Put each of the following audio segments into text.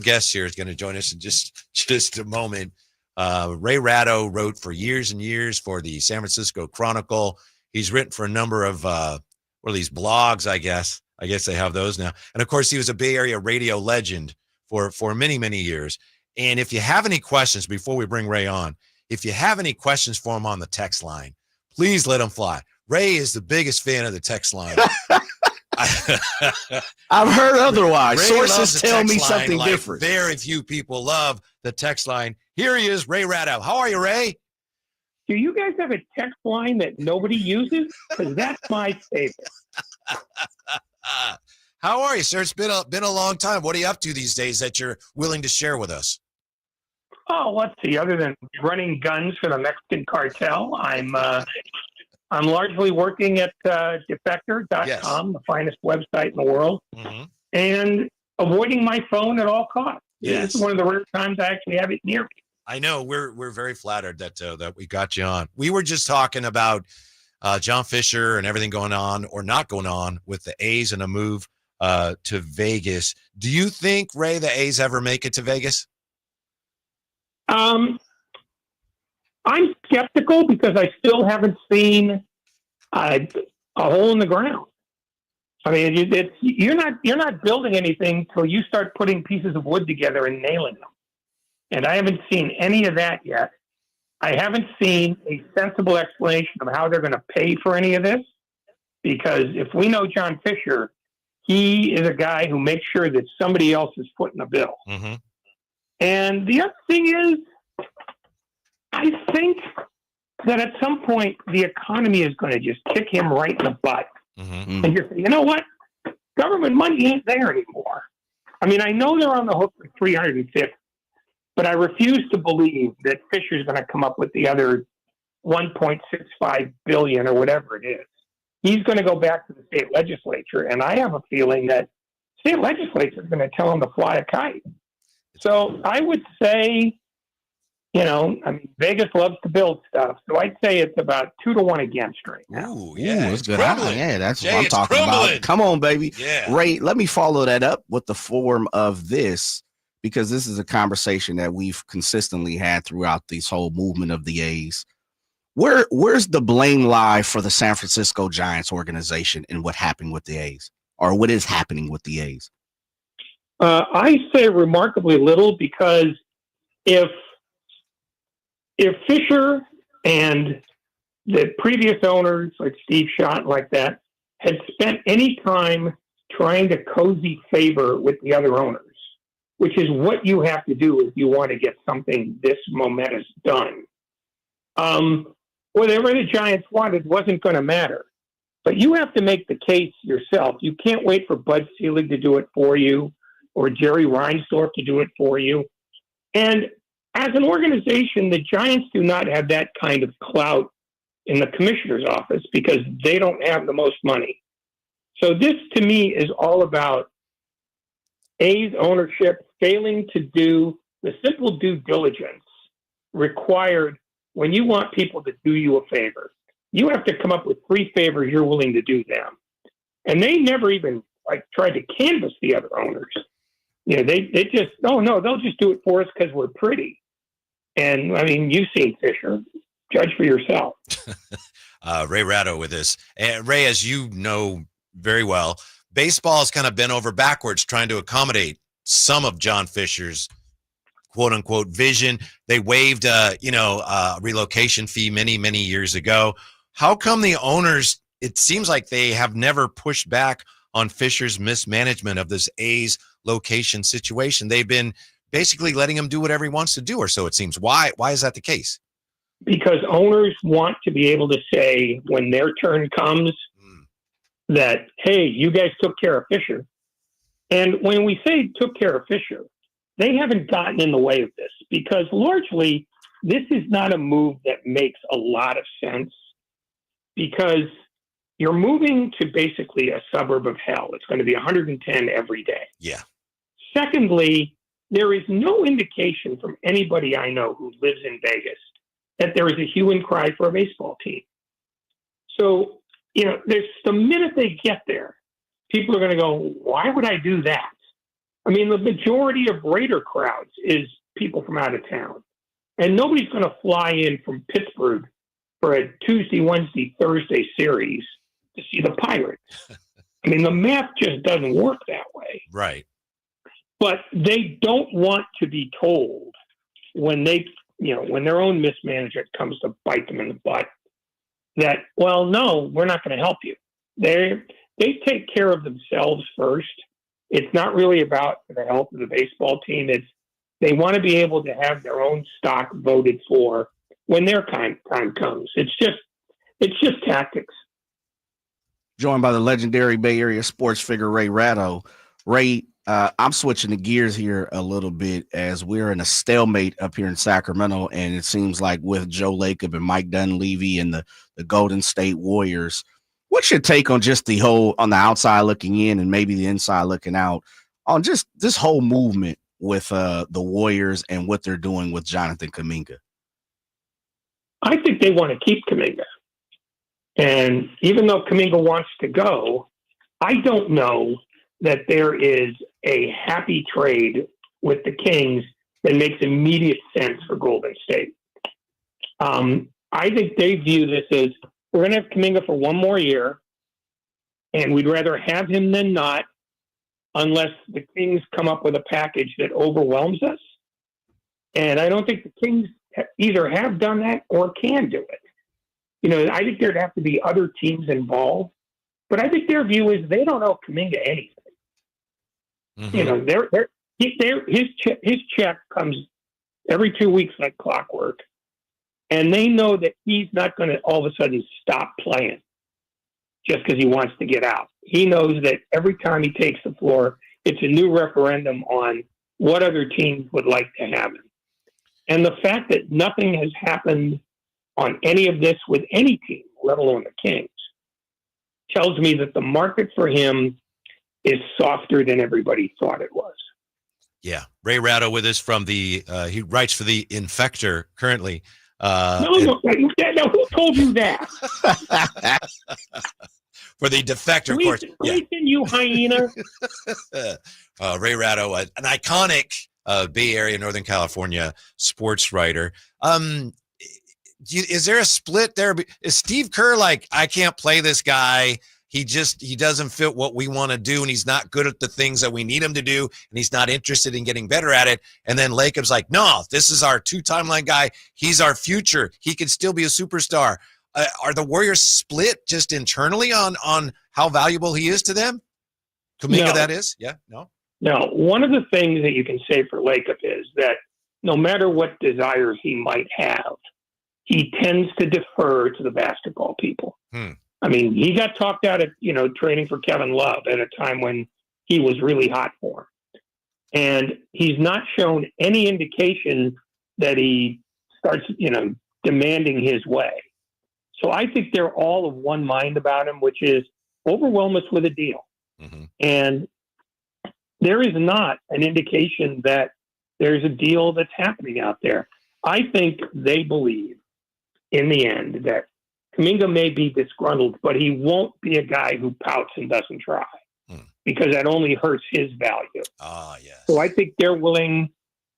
guest here is going to join us in just a moment. Ray Ratto wrote for years and years for the San Francisco Chronicle. He's written for a number of these blogs, I guess. I guess they have those now. And of course, he was a Bay Area radio legend for many, many years. And if you have any questions before we bring Ray on, if you have any questions for him on the text line, please let him fly. Ray is the biggest fan of the text line. I've heard otherwise. Ray Sources tell me something different. Very few people love the text line. Here he is, Ray Ratto. How are you, Ray? Do you guys have a text line that nobody uses? Because that's my favorite. How are you, sir? It's been a long time. What are you up to these days that you're willing to share with us? Oh, let's see. Other than running guns for the Mexican cartel, I'm largely working at Defector.com, Yes. the finest website in the world, and avoiding my phone at all costs. Yes. This is one of the rare times I actually have it near me. I know. We're very flattered that we got you on. We were just talking about John Fisher and everything going on or not going on with the A's and a move to Vegas. Do you think, Ray, the A's ever make it to Vegas? I'm skeptical because I still haven't seen a hole in the ground. I mean, you're not building anything till you start putting pieces of wood together and nailing them. And I haven't seen any of that yet. I haven't seen a sensible explanation of how they're going to pay for any of this. Because if we know John Fisher, he is a guy who makes sure that somebody else is footing the bill. Mm-hmm. And the other thing is, I think that at some point the economy is going to just kick him right in the butt. Mm-hmm. And just say, you know what? Government money ain't there anymore. I mean, I know they're on the hook for 350, but I refuse to believe that Fisher's going to come up with the other 1.65 billion or whatever it is. He's going to go back to the state legislature, and I have a feeling that state legislature is going to tell him to fly a kite. So I would say, Vegas loves to build stuff. So I'd say it's about 2-1 against right now. Ooh, yeah, it's good. crumbling. Yeah, that's Jay, what I'm it's talking crumbling. about. Come on, baby. Yeah. Ray, let me follow that up with the form of this, because this is a conversation that we've consistently had throughout this whole movement of the A's. Where's the blame lie for the San Francisco Giants organization and what happened with the A's, or what is happening with the A's? I say remarkably little, because if Fisher and the previous owners like Steve Schott like that had spent any time trying to cozy favor with the other owners, which is what you have to do if you want to get something this momentous done. Whatever the Giants wanted wasn't going to matter. But you have to make the case yourself. You can't wait for Bud Selig to do it for you or Jerry Reinsdorf to do it for you. And as an organization, the Giants do not have that kind of clout in the commissioner's office because they don't have the most money. So this, to me, is all about A's ownership failing to do the simple due diligence required when you want people to do you a favor. You have to come up with 3 favors you're willing to do them. And they never even tried to canvass the other owners. They just, they'll just do it for us because we're pretty. And I mean, you've seen Fisher. Judge for yourself. Ray Ratto with this. And Ray, as you know very well, baseball has kind of been over backwards trying to accommodate some of John Fisher's quote unquote vision. They waived a relocation fee many, many years ago. How come the owners, it seems like they have never pushed back on Fisher's mismanagement of this A's location situation? They've been basically letting him do whatever he wants to do, or so it seems. Why is that the case? Because owners want to be able to say when their turn comes that, hey, you guys took care of Fisher. And when we say took care of Fisher, they haven't gotten in the way of this, because largely this is not a move that makes a lot of sense, because you're moving to basically a suburb of hell. It's going to be 110 every day. Yeah. Secondly, there is no indication from anybody I know who lives in Vegas that there is a hue and cry for a baseball team. So, there's the minute they get there, people are going to go, why would I do that? I mean, the majority of Raider crowds is people from out of town. And nobody's going to fly in from Pittsburgh for a Tuesday, Wednesday, Thursday series to see the Pirates. I mean, the math just doesn't work that way. Right. But they don't want to be told when when their own mismanagement comes to bite them in the butt that, well, no, we're not going to help you. They take care of themselves first. It's not really about the health of the baseball team. They want to be able to have their own stock voted for when their time comes. It's just tactics. Joined by the legendary Bay Area sports figure Ray Ratto. Ray, I'm switching the gears here a little bit as we're in a stalemate up here in Sacramento, and it seems like with Joe Lacob and Mike Dunleavy and the Golden State Warriors, what's your take on just the whole, on the outside looking in and maybe the inside looking out, on just this whole movement with the Warriors and what they're doing with Jonathan Kuminga? I think they want to keep Kuminga. And even though Kuminga wants to go, I don't know that there is a happy trade with the Kings that makes immediate sense for Golden State. I think they view this as, we're going to have Kuminga for one more year, and we'd rather have him than not, unless the Kings come up with a package that overwhelms us. And I don't think the Kings either have done that or can do it. I think there'd have to be other teams involved, but I think their view is they don't owe Kuminga anything. Mm-hmm. His check comes every 2 weeks like clockwork, and they know that he's not going to all of a sudden stop playing just because he wants to get out. He knows that every time he takes the floor, it's a new referendum on what other teams would like to have him. And the fact that nothing has happened on any of this with any team, let alone the Kings, tells me that the market for him is softer than everybody thought it was. Yeah. Ray Ratto with us from he writes for the Defector currently. No, who told you that? For the Defector, of course. Listen, you hyena. Ray Ratto, an iconic Bay Area, Northern California sports writer. Is there a split there? Is Steve Kerr like, I can't play this guy? He doesn't fit what we want to do, and he's not good at the things that we need him to do, and he's not interested in getting better at it. And then Lacob's like, no, this is our 2-timeline guy. He's our future. He could still be a superstar. Are the Warriors split just internally on how valuable he is to them? Kuminga, no. That is? Yeah, no? No. One of the things that you can say for Lacob is that no matter what desires he might have, he tends to defer to the basketball people. I mean, he got talked out of, training for Kevin Love at a time when he was really hot for him. And he's not shown any indication that he starts, demanding his way. So I think they're all of one mind about him, which is overwhelm us with a deal. Mm-hmm. And there is not an indication that there's a deal that's happening out there. I think they believe in the end that Kuminga may be disgruntled, but he won't be a guy who pouts and doesn't try because that only hurts his value. Yes. So I think they're willing,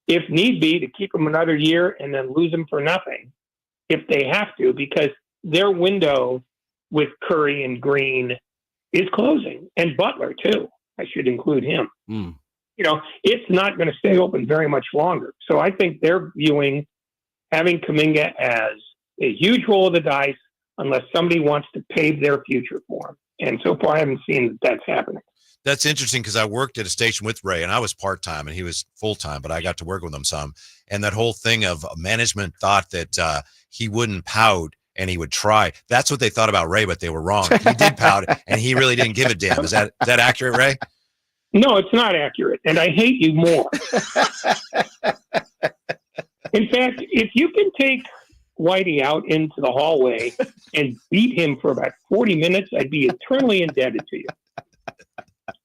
if need be, to keep him another year and then lose him for nothing if they have to, because their window with Curry and Green is closing, and Butler too. I should include him. It's not going to stay open very much longer. So I think they're viewing having Kuminga as a huge roll of the dice unless somebody wants to pave their future for him. And so far, I haven't seen that that's happening. That's interesting because I worked at a station with Ray, and I was part-time, and he was full-time, but I got to work with him some. And that whole thing of management thought that he wouldn't pout and he would try. That's what they thought about Ray, but they were wrong. He did pout, and he really didn't give a damn. Is that accurate, Ray? No, it's not accurate, and I hate you more. In fact, if you can take Whitey out into the hallway and beat him for about 40 minutes, I'd be eternally indebted to you.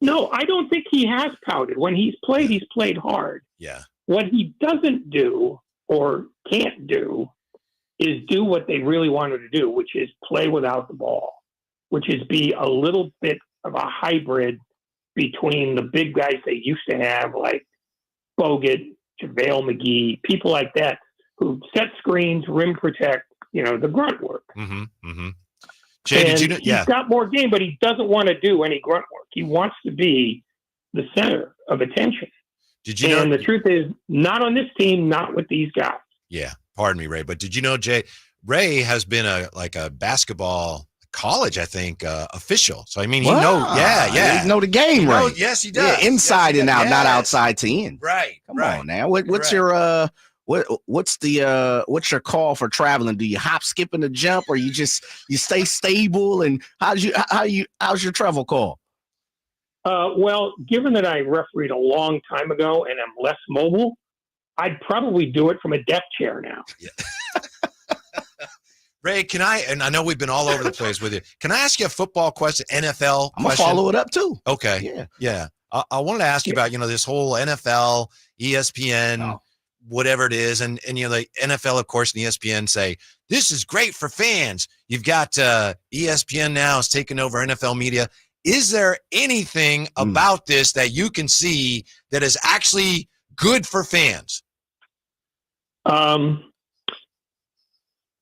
No, I don't think he has pouted. When he's played hard. Yeah. What he doesn't do or can't do is do what they really wanted to do, which is play without the ball, which is be a little bit of a hybrid between the big guys they used to have, like Bogut, JaVale McGee, people like that, who set screens, rim protect, the grunt work. Jay, and did you know? he's got more game, but he doesn't want to do any grunt work. He wants to be the center of attention. Did you know? And the truth is, not on this team, not with these guys. Yeah, pardon me, Ray, but did you know, Jay? Ray has been a basketball college, I think, official. So I mean, he He know the game, right? Yes, he does. Yeah, inside and out, not outside to in. Right. Come on now. What's your what's your call for traveling? Do you hop, skip, and a jump, or you stay stable? And how's your travel call? Well, given that I refereed a long time ago and I'm less mobile, I'd probably do it from a deck chair now. Yeah. Ray, and I know we've been all over the place with you. Can I ask you a football question, NFL I'm going to follow it up too. Okay. Yeah. I wanted to ask you about, this whole NFL, ESPN, whatever it is. And the NFL, of course, and ESPN say, this is great for fans. You've got ESPN now is taking over NFL media. Is there anything about this that you can see that is actually good for fans?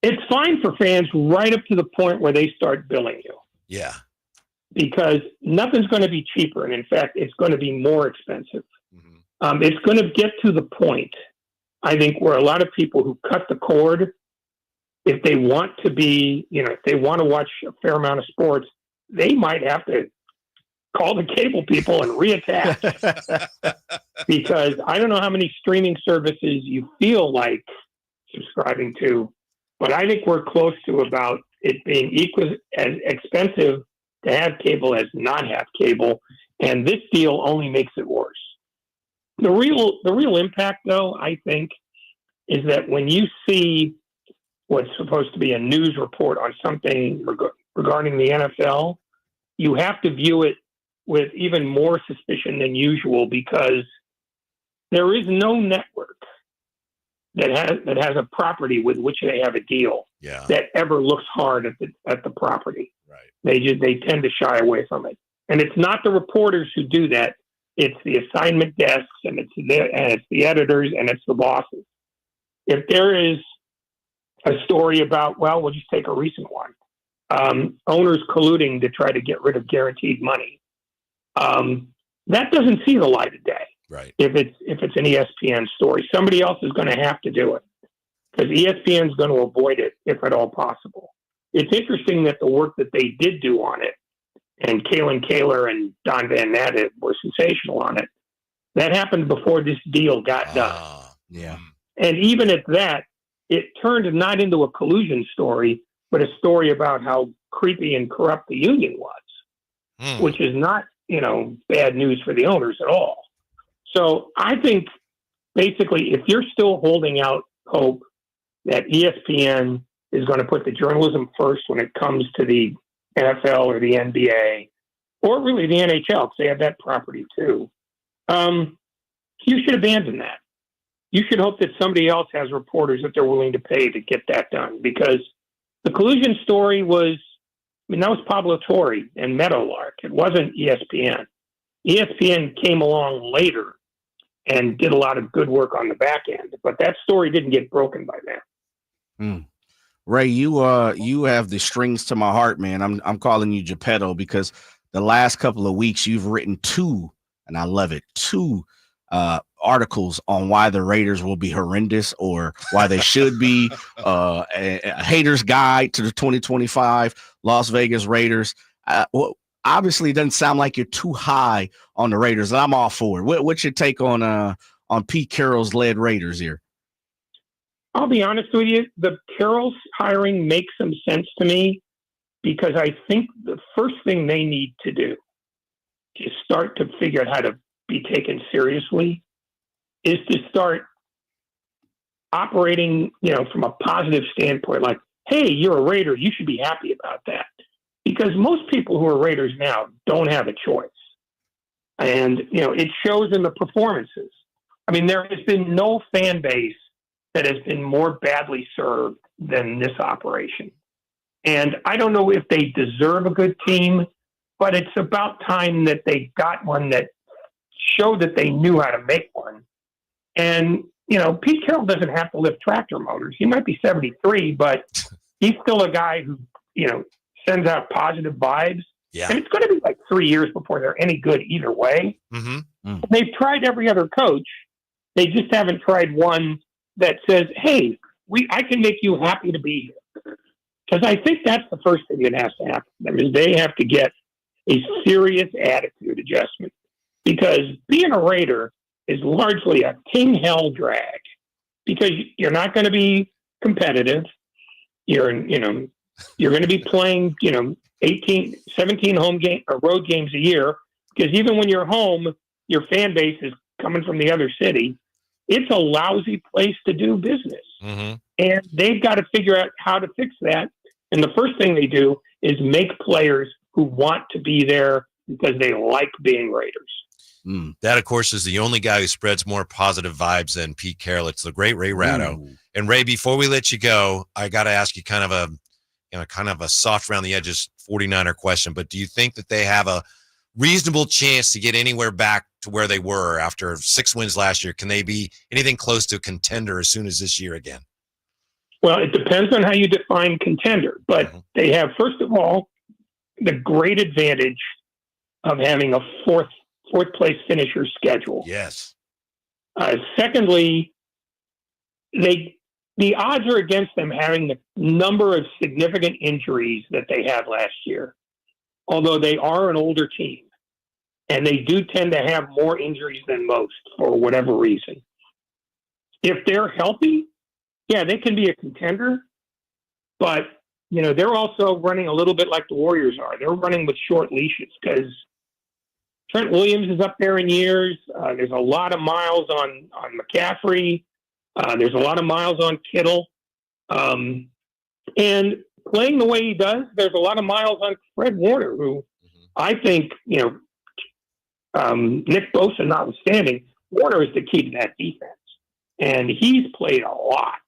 It's fine for fans right up to the point where they start billing you. Yeah. Because nothing's going to be cheaper. And in fact, it's going to be more expensive. It's going to get to the point, I think, where a lot of people who cut the cord, if they want to be, if they want to watch a fair amount of sports, they might have to call the cable people and reattach. Because I don't know how many streaming services you feel like subscribing to, but I think we're close to about it being equal as expensive to have cable as not have cable, and this deal only makes it worse. The real impact, though, I think, is that when you see what's supposed to be a news report on something regarding the NFL, you have to view it with even more suspicion than usual, because there is no network that has a property with which they have a deal that ever looks hard at the property. Right. They tend to shy away from it, and it's not the reporters who do that. It's the assignment desks, and it's the editors, and it's the bosses. If there is a story about, we'll just take a recent one, owners colluding to try to get rid of guaranteed money, that doesn't see the light of day. Right. If it's an ESPN story, somebody else is going to have to do it, because ESPN is going to avoid it if at all possible. It's interesting that the work that they did do on it, and Kalen Kaler and Don Van Natten were sensational on it, that happened before this deal got done. Yeah. And even at that, it turned not into a collusion story, but a story about how creepy and corrupt the union was, which is not, bad news for the owners at all. So I think basically, if you're still holding out hope that ESPN is going to put the journalism first when it comes to the NFL or the NBA, or really the NHL, because they have that property too, you should abandon that. You should hope that somebody else has reporters that they're willing to pay to get that done, because the collusion story was, that was Pablo Torre and Meadowlark. It wasn't ESPN. ESPN came along later and did a lot of good work on the back end, but that story didn't get broken by then. Ray, you have the strings to my heart, man. I'm calling you Geppetto, because the last couple of weeks you've written two, and I love it, two articles on why the Raiders will be horrendous, or why they should be, a hater's guide to the 2025 Las Vegas Raiders. Obviously, it doesn't sound like you're too high on the Raiders, and I'm all for it. What's your take on Pete Carroll's led Raiders here? I'll be honest with you. The Carroll's hiring makes some sense to me, because I think the first thing they need to do to start to figure out how to be taken seriously is to start operating, from a positive standpoint, like, hey, you're a Raider, you should be happy about that. Because most people who are Raiders now don't have a choice. And, it shows in the performances. I mean, there has been no fan base that has been more badly served than this operation. And I don't know if they deserve a good team, but it's about time that they got one that showed that they knew how to make one. And, Pete Carroll doesn't have to lift tractor motors. He might be 73, but he's still a guy who, sends out positive vibes. Yeah. And it's going to be like 3 years before they're any good either way. Mm-hmm. They've tried every other coach. They just haven't tried one that says, hey, I can make you happy to be here. Because I think that's the first thing that has to happen. I mean, they have to get a serious attitude adjustment. Because being a Raider is largely a king hell drag. Because you're not going to be competitive. You're going to be playing, 18, 17 home game or road games a year, because even when you're home, your fan base is coming from the other city. It's a lousy place to do business. Mm-hmm. And they've got to figure out how to fix that. And the first thing they do is make players who want to be there because they like being Raiders. That, of course, is the only guy who spreads more positive vibes than Pete Carroll. It's the great Ray Ratto. Ooh. And Ray, before we let you go, I got to ask you kind of a soft around the edges 49er question, but do you think that they have a reasonable chance to get anywhere back to where they were after 6 wins last year? Can they be anything close to a contender as soon as this year again? Well, it depends on how you define contender, but they have, first of all, the great advantage of having a fourth place finisher schedule. Yes. Secondly, the odds are against them having the number of significant injuries that they had last year, although they are an older team, and they do tend to have more injuries than most for whatever reason. If they're healthy, yeah, they can be a contender, but, they're also running a little bit like the Warriors are. They're running with short leashes because Trent Williams is up there in years. There's a lot of miles on McCaffrey. There's a lot of miles on Kittle. And playing the way he does, there's a lot of miles on Fred Warner, who I think, Nick Bosa notwithstanding, Warner is the key to that defense. And he's played a lot.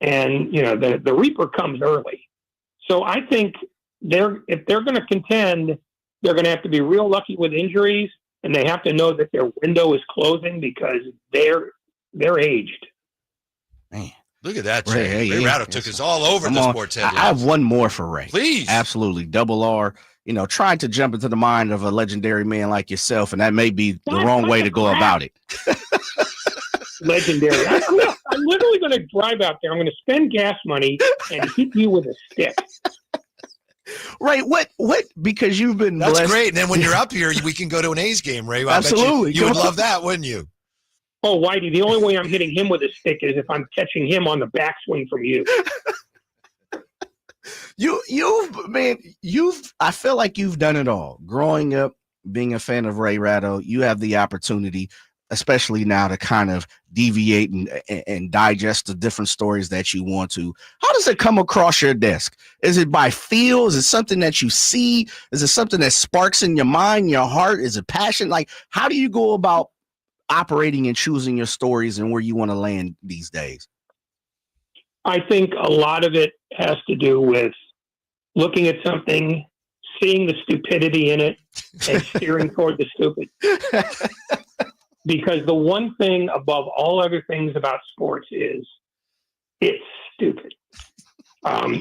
And, the Reaper comes early. So I think if they're going to contend, they're going to have to be real lucky with injuries, and they have to know that their window is closing because they're aged. Man, look at that, Ray Ratto took us all over the sports headlines. I have one more for Ray. Please. Absolutely. Double R, trying to jump into the mind of a legendary man like yourself, and that may be the wrong way to go about it. Legendary. I'm literally going to drive out there. I'm going to spend gas money and hit you with a stick. Ray, what? Because you've been That's blessed. great. And then when you're up here, we can go to an A's game, Ray. Absolutely. You would love that, wouldn't you? Oh, Whitey, the only way I'm hitting him with a stick is if I'm catching him on the backswing from you. I feel like you've done it all. Growing up, being a fan of Ray Ratto, you have the opportunity, especially now, to kind of deviate and digest the different stories that you want to. How does it come across your desk? Is it by feel? Is it something that you see? Is it something that sparks in your mind, your heart? Is it passion? Like, how do you go about operating and choosing your stories and where you want to land these days? I think a lot of it has to do with looking at something, seeing the stupidity in it, and steering toward the stupid. Because the one thing above all other things about sports is it's stupid.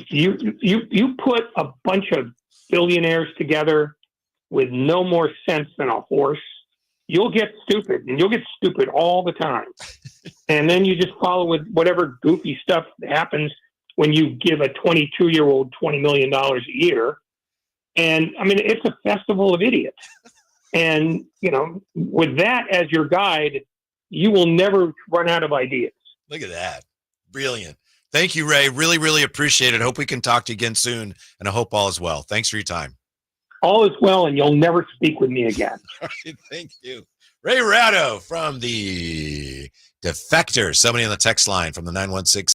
You put a bunch of billionaires together with no more sense than a horse, you'll get stupid, and you'll get stupid all the time. And then you just follow with whatever goofy stuff happens when you give a 22-year-old $20 million a year. And I mean, it's a festival of idiots. And, with that as your guide, you will never run out of ideas. Look at that. Brilliant. Thank you, Ray. Really, really appreciate it. Hope we can talk to you again soon, and I hope all is well. Thanks for your time. All is well, and you'll never speak with me again. All right, thank you. Ray Ratto from the Defector. Somebody on the text line from the 916